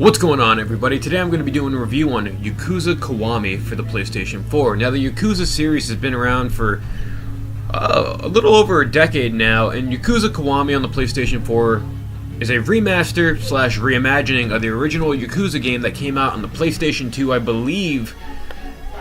What's going on, everybody? Today I'm going to be doing a review on Yakuza Kiwami for the PlayStation 4. Now, the Yakuza series has been around for a little over a decade now, and Yakuza Kiwami on the PlayStation 4 is a remaster slash reimagining of the original Yakuza game that came out on the PlayStation 2, I believe,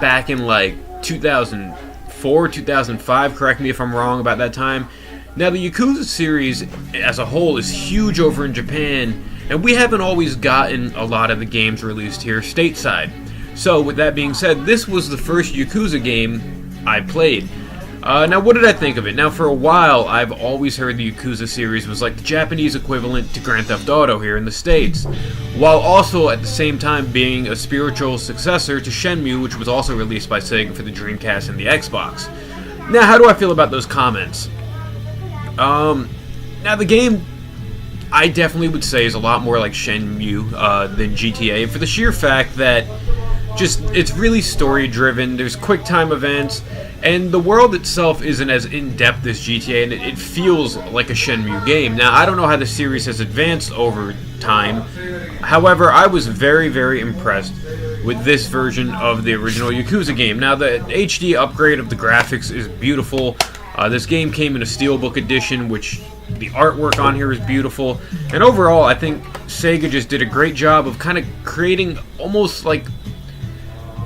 back in like 2004, 2005. Correct me if I'm wrong about that time. Now, the Yakuza series as a whole is huge over in Japan, and we haven't always gotten a lot of the games released here stateside. So, with that being said, this was the first Yakuza game I played. Now, what did I think of it? Now, for a while, I've always heard the Yakuza series was like the Japanese equivalent to Grand Theft Auto here in the States, while also at the same time being a spiritual successor to Shenmue, which was also released by Sega for the Dreamcast and the Xbox. Now, how do I feel about those comments? Now, the game, I definitely would say, is a lot more like Shenmue than GTA, for the sheer fact that it's really story-driven, there's quick-time events, and the world itself isn't as in-depth as GTA, and it feels like a Shenmue game. Now, I don't know how the series has advanced over time. However, I was very, very impressed with this version of the original Yakuza game. Now, the HD upgrade of the graphics is beautiful. This game came in a Steelbook edition, which the artwork on here is beautiful. And overall, I think Sega just did a great job of kind of creating almost like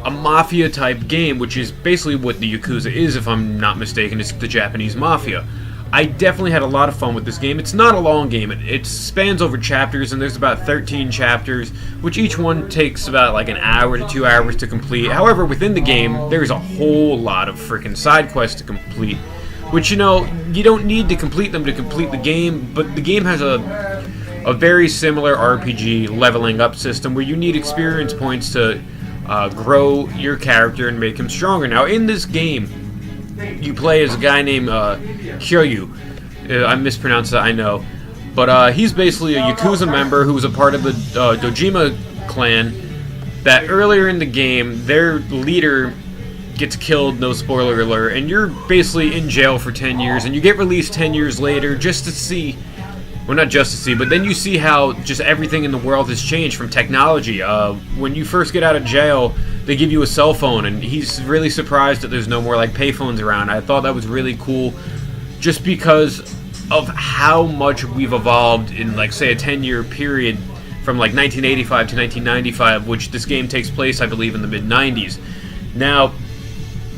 a Mafia-type game, which is basically what the Yakuza is, if I'm not mistaken. It's the Japanese Mafia. I definitely had a lot of fun with this game. It's not a long game. It spans over chapters, and there's about 13 chapters, which each one takes about like an hour to 2 hours to complete. However, within the game, there's a whole lot of freaking side quests to complete, which, you know, you don't need to complete them to complete the game, but the game has a very similar RPG leveling up system where you need experience points to grow your character and make him stronger. Now, in this game, you play as a guy named Kyoryu. I mispronounced that, I know. But he's basically a Yakuza member who was a part of the Dojima clan that earlier in the game, their leader gets killed, no spoiler alert, and you're basically in jail for 10 years, and you get released 10 years later just to see, well, not just to see, but then you see how just everything in the world has changed from technology. When you first get out of jail, they give you a cell phone, and he's really surprised that there's no more like payphones around. I thought that was really cool, just because of how much we've evolved in, like, say, a 10-year period from like 1985 to 1995, which this game takes place, I believe, in the mid-90s. Now,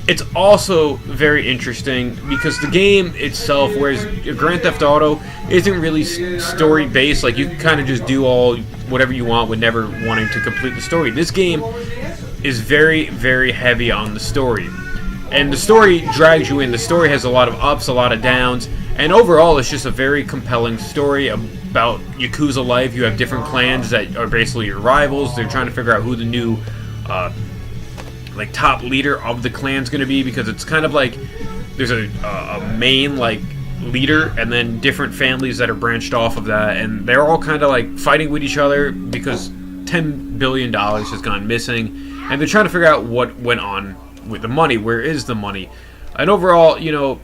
it's also very interesting because the game itself, whereas Grand Theft Auto isn't really story-based, like you can kind of just do all whatever you want with never wanting to complete the story. This game is very, very heavy on the story. And the story drags you in. The story has a lot of ups, a lot of downs, and overall it's just a very compelling story about Yakuza life. You have different clans that are basically your rivals. They're trying to figure out who the new like top leader of the clan's going to be, because it's kind of like there's a main like leader and then different families that are branched off of that, and they're all kind of like fighting with each other because $10 billion has gone missing, and they're trying to figure out what went on with the money. Where is the money? And overall, you know,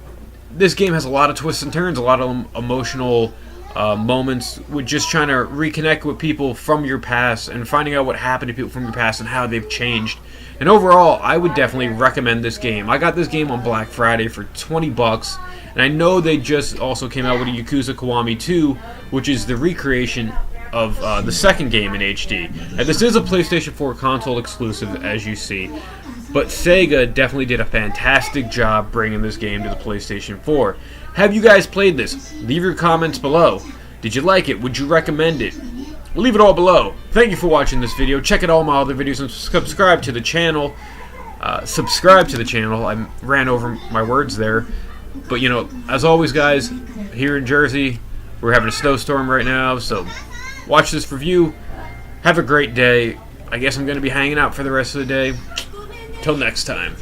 this game has a lot of twists and turns, a lot of emotional moments with just trying to reconnect with people from your past and finding out what happened to people from your past and how they've changed. And overall, I would definitely recommend this game. I got this game on Black Friday for $20, and I know they just also came out with a Yakuza Kiwami 2, which is the recreation of the second game in HD. And this is a PlayStation 4 console exclusive, as you see, but Sega definitely did a fantastic job bringing this game to the PlayStation 4. Have you guys played this? Leave your comments below. Did you like it? Would you recommend it? Leave it all below. Thank you for watching this video. Check out all my other videos and subscribe to the channel. I ran over my words there. But, you know, as always, guys, here in Jersey, we're having a snowstorm right now, so watch this review. Have a great day. I guess I'm going to be hanging out for the rest of the day. Till next time.